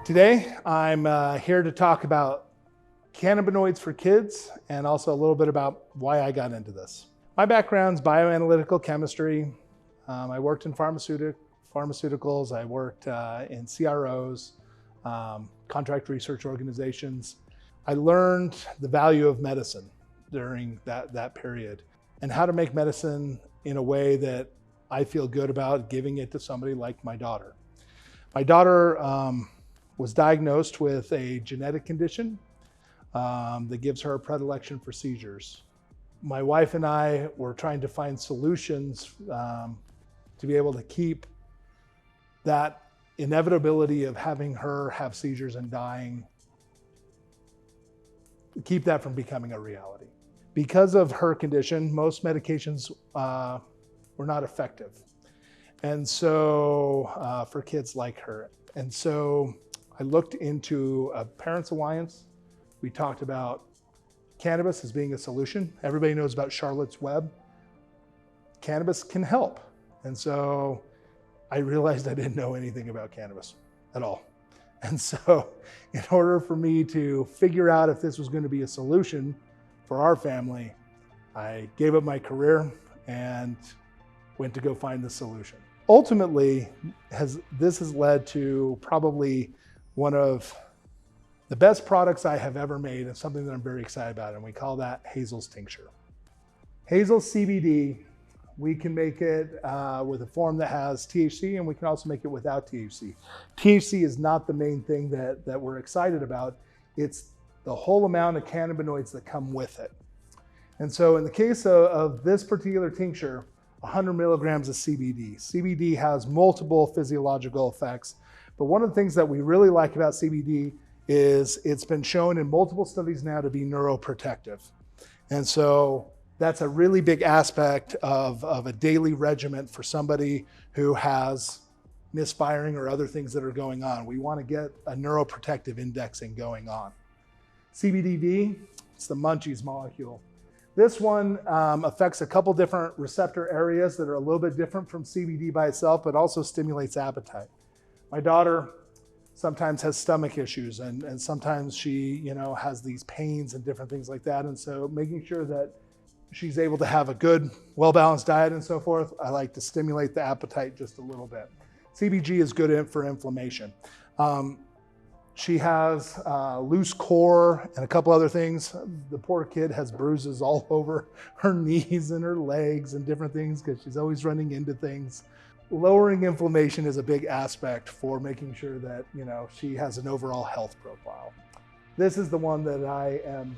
Today, I'm here to talk about cannabinoids for kids and also a little bit about why I got into this. My background's bioanalytical chemistry. I worked in pharmaceuticals. I worked in CROs, contract research organizations. I learned the value of medicine during that period and how to make medicine in a way that I feel good about giving it to somebody like my daughter. My daughter was diagnosed with a genetic condition that gives her a predilection for seizures. My wife and I were trying to find solutions to be able to keep that inevitability of having her have seizures and dying, keep that from becoming a reality. Because of her condition, most medications were not effective. And so for kids like her. And so I looked into a Parents Alliance. We talked about cannabis as being a solution. Everybody knows about Charlotte's Web. Cannabis can help. And so I realized I didn't know anything about cannabis at all. And so in order for me to figure out if this was going to be a solution for our family, I gave up my career and went to go find the solution. Ultimately, this has led to probably one of the best products I have ever made and something that I'm very excited about, and we call that Hazel's Tincture. Hazel's CBD, we can make it with a form that has THC, and we can also make it without THC. THC is not the main thing that we're excited about. It's the whole amount of cannabinoids that come with it. And so in the case of this particular tincture, 100 milligrams of CBD. CBD has multiple physiological effects, but one of the things that we really like about CBD is it's been shown in multiple studies now to be neuroprotective. And so that's a really big aspect of a daily regimen for somebody who has misfiring or other things that are going on. We want to get a neuroprotective indexing going on. CBDV, it's the munchies molecule. This one affects a couple different receptor areas that are a little bit different from CBD by itself, but also stimulates appetite. My daughter sometimes has stomach issues and sometimes she has these pains and different things like that. And so making sure that she's able to have a good, well-balanced diet and so forth, I like to stimulate the appetite just a little bit. CBG is good for inflammation. She has loose core and a couple other things. The poor kid has bruises all over her knees and her legs and different things because she's always running into things. Lowering inflammation is a big aspect for making sure that she has an overall health profile. This is the one that I am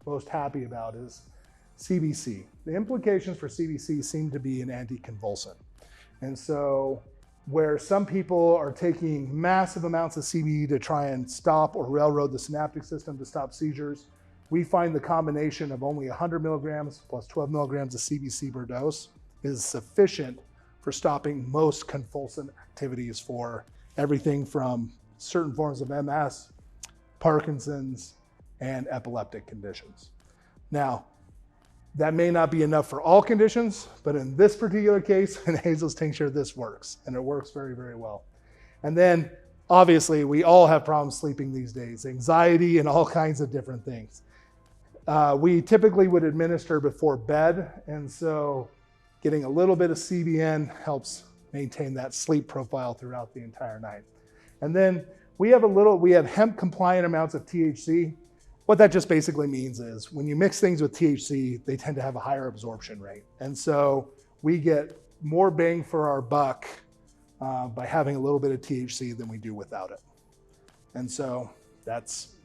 most happy about is CBC. The implications for CBC seem to be an anticonvulsant. And so where some people are taking massive amounts of CBD to try and stop or railroad the synaptic system to stop seizures, we find the combination of only 100 milligrams plus 12 milligrams of CBC per dose is sufficient for stopping most convulsant activities for everything from certain forms of MS, Parkinson's, and epileptic conditions. Now, that may not be enough for all conditions, but in this particular case, in Hazel's Tincture, this works, and it works very, very well. And then, obviously, we all have problems sleeping these days, anxiety and all kinds of different things. We typically would administer before bed, and so getting a little bit of CBN helps maintain that sleep profile throughout the entire night. And then we have hemp-compliant amounts of THC. What that just basically means is when you mix things with THC, they tend to have a higher absorption rate. And so we get more bang for our buck by having a little bit of THC than we do without it. And so that's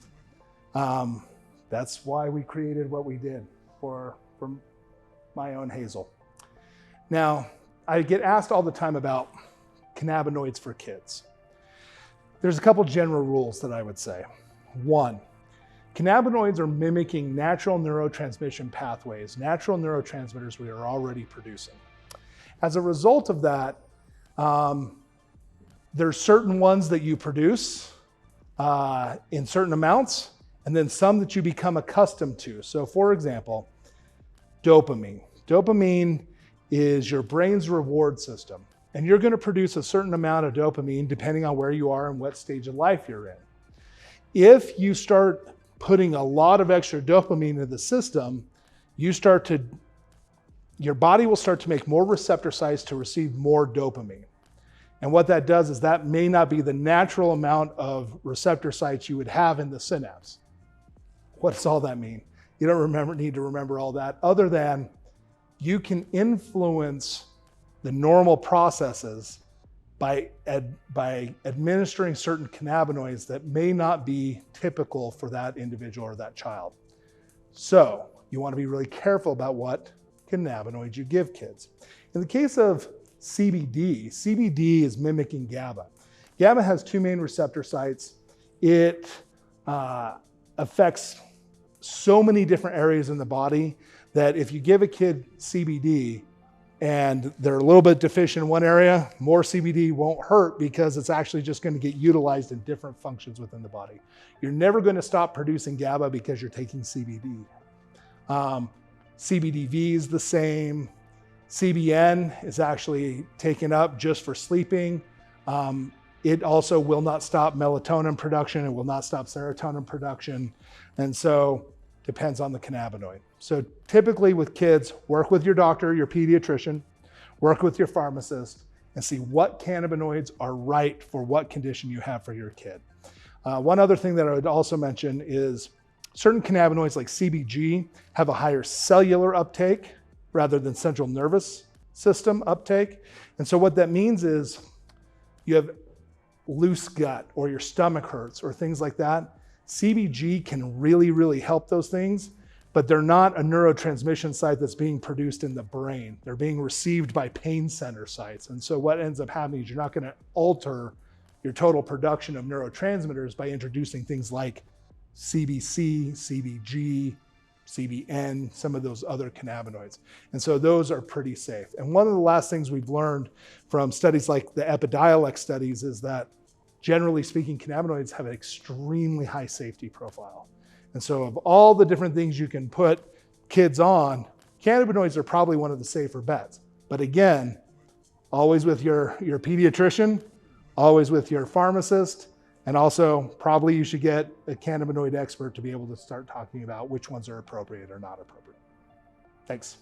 why we created what we did for my own Hazel. Now, I get asked all the time about cannabinoids for kids. There's a couple general rules that I would say. One, cannabinoids are mimicking natural neurotransmission pathways, natural neurotransmitters we are already producing. As a result of that, there's certain ones that you produce in certain amounts, and then some that you become accustomed to. So for example, dopamine. Dopamine is your brain's reward system. and you're going to produce a certain amount of dopamine depending on where you are and what stage of life you're in. If you start putting a lot of extra dopamine into the system, your body will start to make more receptor sites to receive more dopamine. And what that does is that may not be the natural amount of receptor sites you would have in the synapse. What does all that mean? You don't need to remember all that, other than you can influence the normal processes by administering certain cannabinoids that may not be typical for that individual or that child. So you want to be really careful about what cannabinoids you give kids. In the case of CBD is mimicking GABA. GABA has two main receptor sites. It affects so many different areas in the body that if you give a kid CBD and they're a little bit deficient in one area, more CBD won't hurt because it's actually just going to get utilized in different functions within the body. You're never going to stop producing GABA because you're taking CBD. CBDV is the same. CBN is actually taken up just for sleeping. It also will not stop melatonin production. It will not stop serotonin production. And so depends on the cannabinoid. So typically with kids, work with your doctor, your pediatrician, work with your pharmacist, and see what cannabinoids are right for what condition you have for your kid. One other thing that I would also mention is certain cannabinoids like CBG have a higher cellular uptake rather than central nervous system uptake. And so what that means is you have loose gut or your stomach hurts or things like that. CBG can really, really help those things, but they're not a neurotransmission site that's being produced in the brain. They're being received by pain center sites. And so what ends up happening is you're not going to alter your total production of neurotransmitters by introducing things like CBC, CBG, CBN, some of those other cannabinoids. And so those are pretty safe. And one of the last things we've learned from studies like the Epidiolex studies is that generally speaking, cannabinoids have an extremely high safety profile. And so of all the different things you can put kids on, cannabinoids are probably one of the safer bets. But again, always with your pediatrician, always with your pharmacist, and also probably you should get a cannabinoid expert to be able to start talking about which ones are appropriate or not appropriate. Thanks.